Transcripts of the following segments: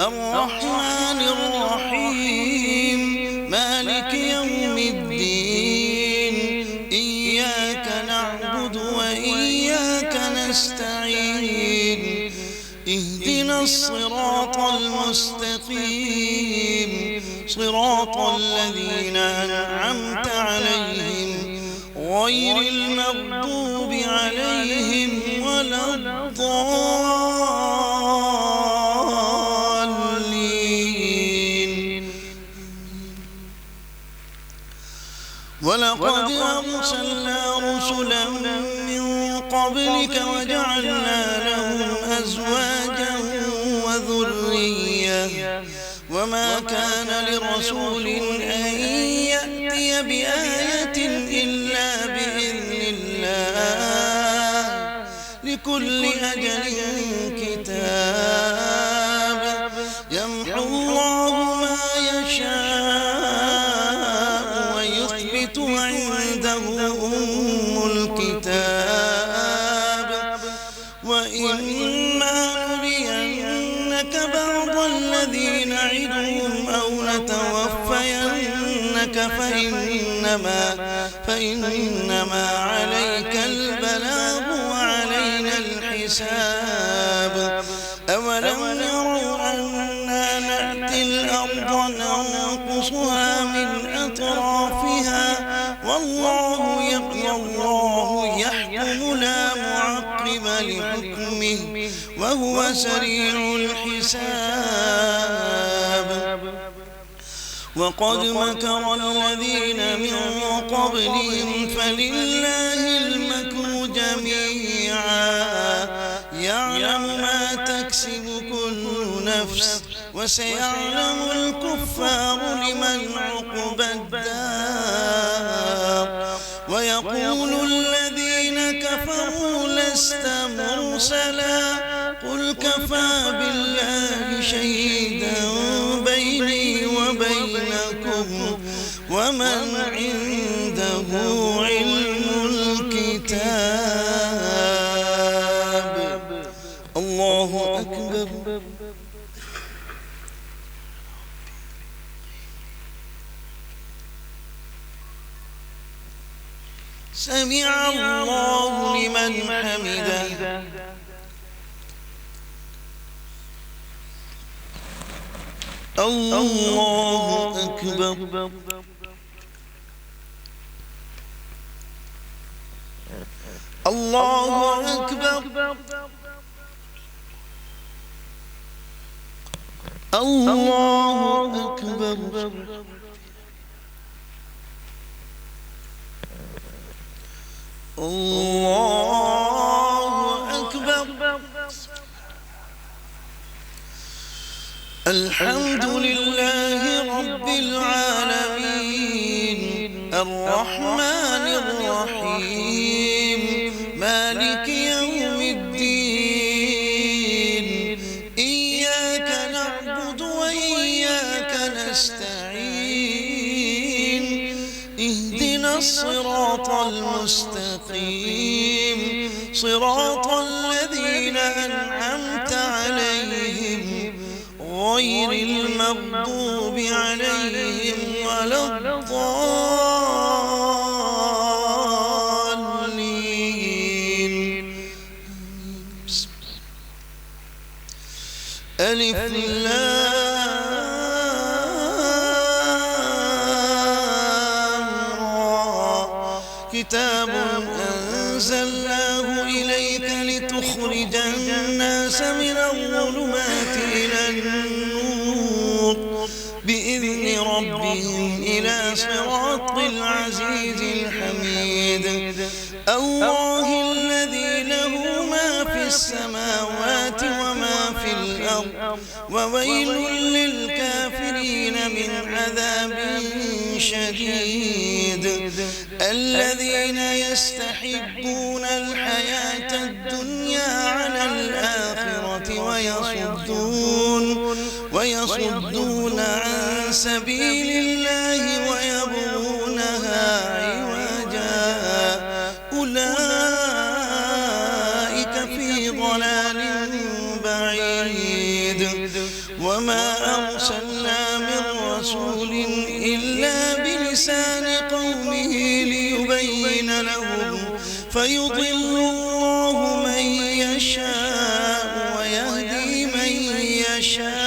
الرحمن الرحيم مالك يوم الدين إياك نعبد وإياك نستعين اهدنا الصراط المستقيم صراط الذين أنعمت عليهم غير المغضوب عليهم ولا الضالين. ولقد أرسلنا رسلا من قبلك وجعلنا لهم أزواجا وذرية وما كان لرسول أن يأتي بآية إلا بإذن الله لكل أجل كتاب يمحو الله ما يشاء ويثبت وعنده أم الكتاب وإما نرينك بعض الذي نعدهم أو نتوفينك فإنما عليك البلاغ وعلينا الحساب. أولم يروا أنا نأتي الأرض ننقصها من أطرافها والله يحكم لا معقب لحكمه وهو سريع الحساب. وقد مكر الذين من قبلهم فلله المكر جميعا يعلم ما تكسب كل نفس وسيعلم الكفار لمن عقبى الدار. ويقول الذين كفروا لست مرسلا قل كفى بالله شهيدا بيني وبينكم ومن عنده علم الكتاب. الله أكبر. سمع الله لمن حمده. الله أكبر. الله أكبر. الله أكبر. الله أكبر. الحمد لله رب العالمين الرحمن الرحيم مالك يوم الدين إياك نعبد وإياك نستعين اهدنا الصراط المستقيم صراط الذين أنعمت عليهم غير المغضوب عليهم ولا الضالين. ألف لام را كتاب أنزلناه إليك لتخرج الناس من الظلمات إلى النور بإذن ربهم إلى صراط العزيز الحميد. الله الذي له ما في السماوات وما في الأرض وويل للكافرين من عذاب شديد. الذين يستحبون الحياة الدنيا على الآخرة ويصدون عن سبيل الله ويبغونها عوجا أولئك في ضلال بعيد. وما وما أرسلنا من رسول إلا بلسان قومه ليبين لهم فيضل الله من يشاء ويهدي من يشاء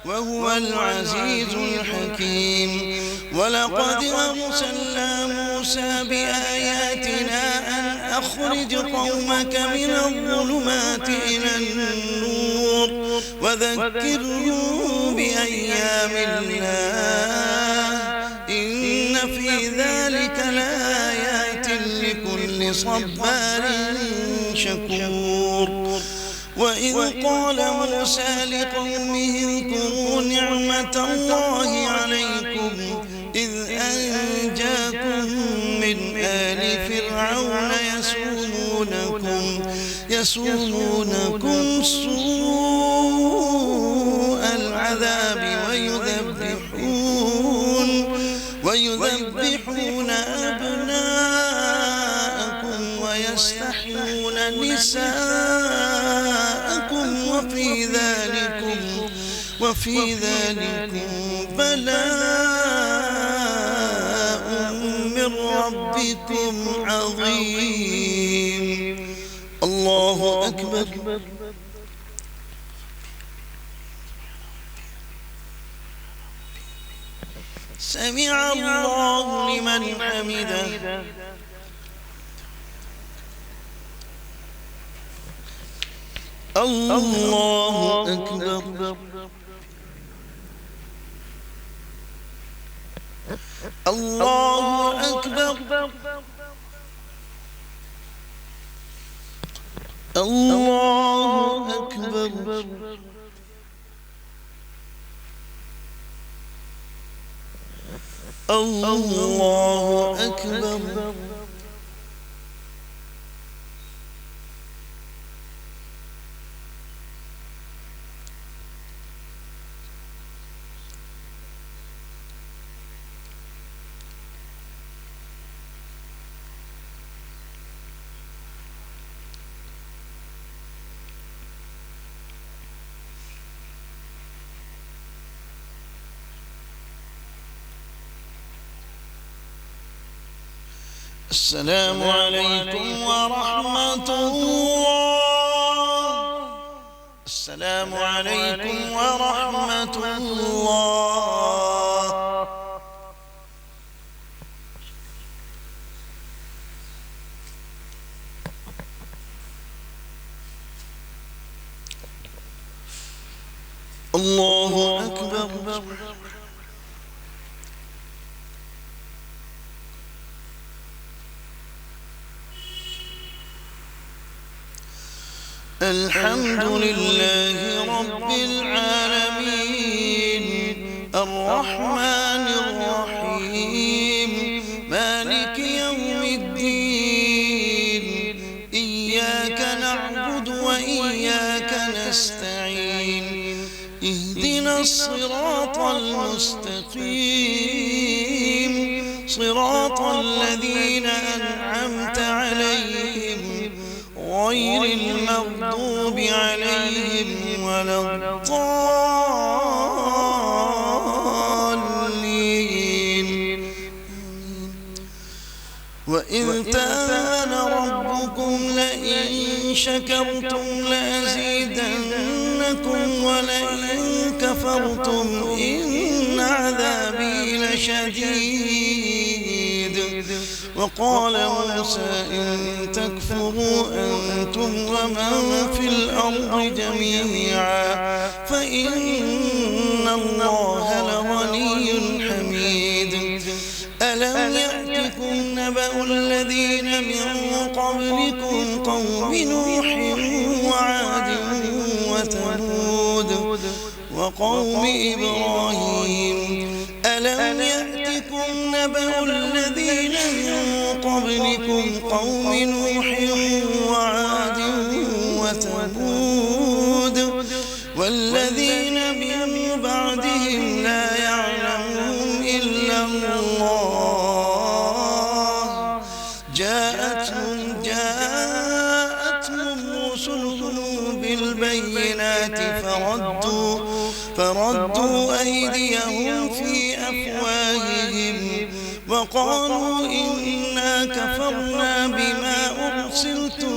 وهو العزيز الحكيم. ولقد أرسلنا موسى بآياتنا أن أخرج قومك من الظلمات إلى النور وذكرهم بأيام الله إن في ذلك لآيات لكل صبار شكور. وإذ قال موسى لقومه اذكروا نعمة الله عليكم إذ أنجاكم من آل فرعون يسومونكم سوء العذاب ويذبحون أبناءكم ويستحيون نساءكم وفي ذلكم بلاء من ربكم عظيم. الله أكبر. سمع الله لمن حمده. الله أكبر. الله أكبر. الله أكبر. الله أكبر. السلام عليكم ورحمة الله. السلام عليكم ورحمة الله. الله أكبر. الحمد لله رب العالمين الرحمن الرحيم مالك يوم الدين إياك نعبد وإياك نستعين اهدنا الصراط المستقيم صراط الذين أنعمت عليهم غير المغضوب عليهم ولا الضالين. وإذ تأذن ربكم لئن شكرتم لأزيدنكم ولئن كفرتم إن عذابي لشديد. وقال موسى إن تكفروا أنتم ومن في الأرض جميعا فإن الله لغني حميد. ألم يأتكم نبأ الذين من قبلكم قوم نوح وعاد وثمود وقوم إبراهيم ألم يأتكم نبأ الذين من قبلكم قوم نوح وعاد وثمود والذين من بعدهم لا يعلمهم إلا الله جاءتهم رسلهم بالبينات فردوا أيديهم في أفواههم وقالوا إنا كفرنا بما أرسلتم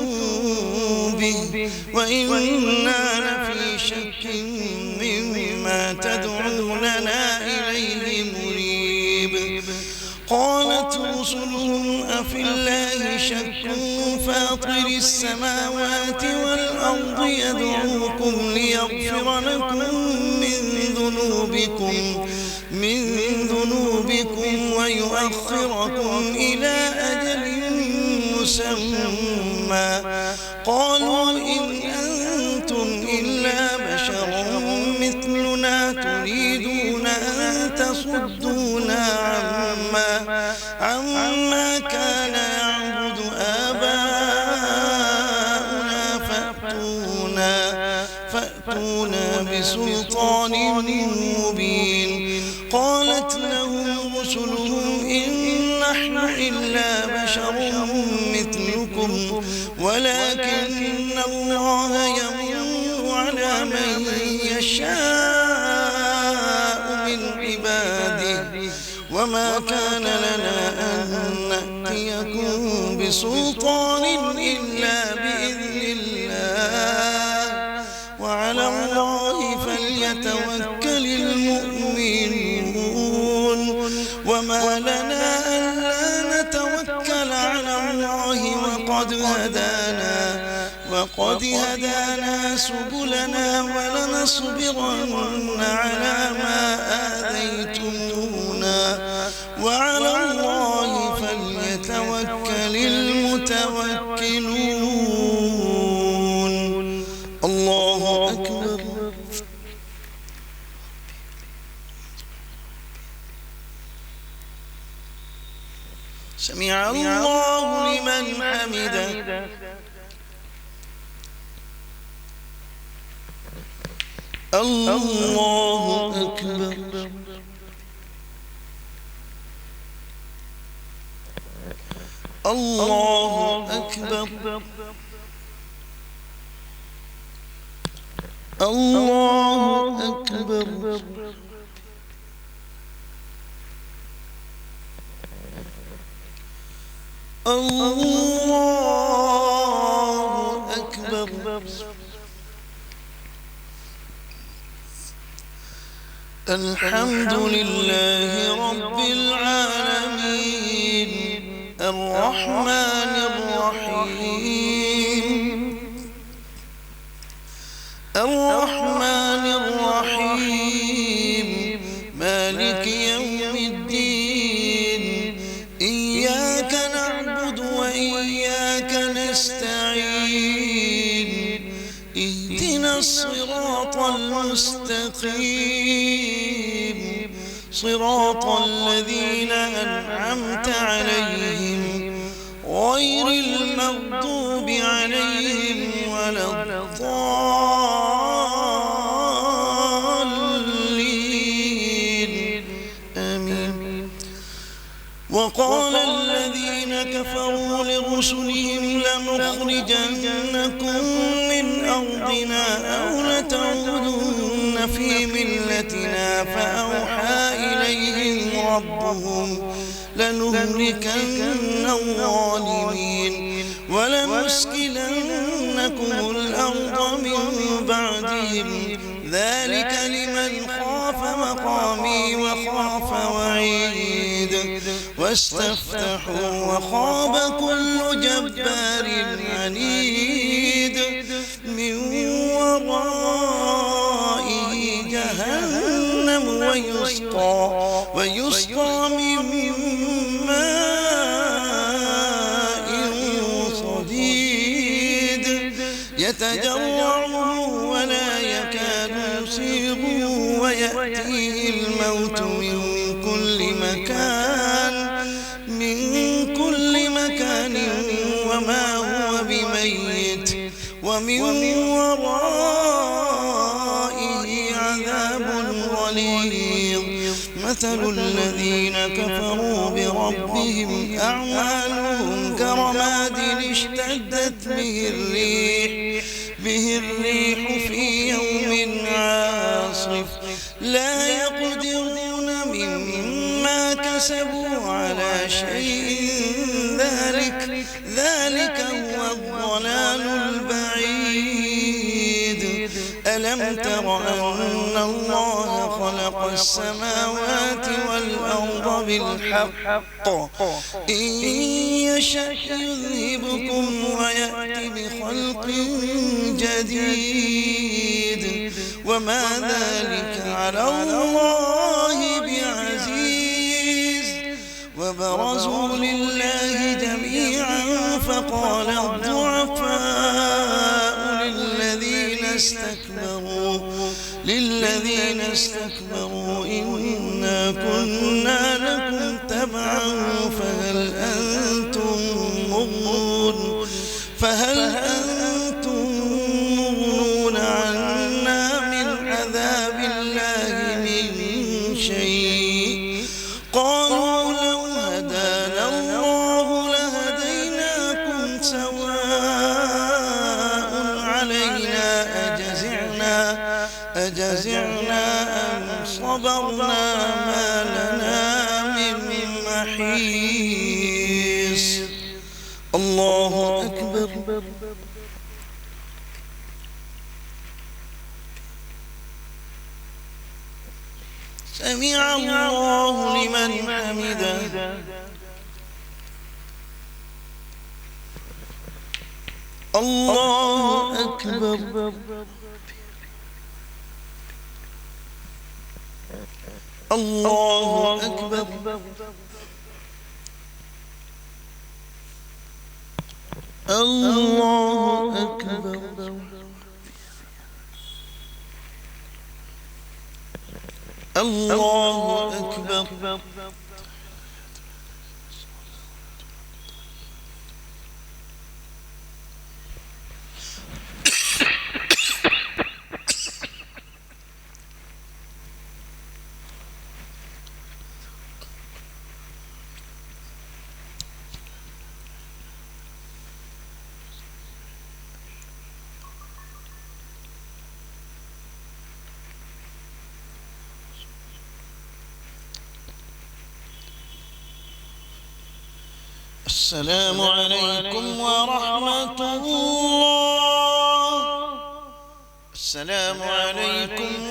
به وإنا لفي شك مما تدعوننا إليه مريب. قالت رسلهم أفي الله شك فاطر السماوات والأرض يدعوكم ليغفر لكم من ذنوبكم ويؤخركم إلى أجل مسمى. قالوا إن أنتم إلا بشر مثلنا تريدون أن تصدونا عما كان يعبد آباؤنا فأتونا بسلطان مبين. قالت لهم رسلهم إن نحن إلا بشر مثلكم ولكن الله يمن على من يشاء من عباده وما كان لنا أن نأتيكم بسلطان إلا بإذن الله وعلى الله فليتوكل المؤمنون. وما لنا ألا نتوكل على الله وقد هدانا سبلنا ولنصبرن على ما آذيتمونا وعلى الله فليتوكل المتوكلون. الله أكبر. سمع الله لمن حمده. الله أكبر. الله أكبر. الله أكبر. الله أكبر. الحمد لله رب العالمين الرحمن الرحيم مالك يوم الدين. إياك نعبد وإياك نستعين. اهدنا الصراط المستقيم صراط الذين أنعمت عليهم غير المغضوب عليهم ولا الضالين. آمين. وقال الذين كفروا لرسلهم لنخرجنكم من أرضنا أو لتعودن في ملتنا فأوحى إليهم ربهم لنهلكن الظالمين ولنسكننكم الأرض من بعدهم ذلك لمن خاف مقامي وخاف وعيد. واستفتحوا وخاب كل جبار عنيد من ورائه جهنم ويسقى من ماء صديد يتجرعه ولا يكاد يسيغه ويأتيه الموت من كل مكان وما هو بميت ومن ورائه عذاب غليظ. مثل الذين كفروا بربهم أعمالهم كرماد اشتدت به الريح في يوم عاصف بواصف لا يقدرون مما كسبوا على شيء ذلك هو الضلال البعيد ألم تر أن الله خلق السماوات والأرض بالحق إن يشأ يذهبكم ويأتي بخلق جديد وما ذلك على الله بعزيز وبرزوا لله جميعا فقال الضعفاء للذين استكبروا إنا كنا لكم تبعا فهل أنتم مغنون عنا من عذاب الله من شيء قالوا لو هدانا الله لهديناكم سواء علينا أجزعنا أم صبرنا ما لنا من محيص الله أكبر سمع الله لمن حمده الله أكبر الله أكبر الله أكبر الله أكبر السلام عليكم ورحمة الله. السلام عليكم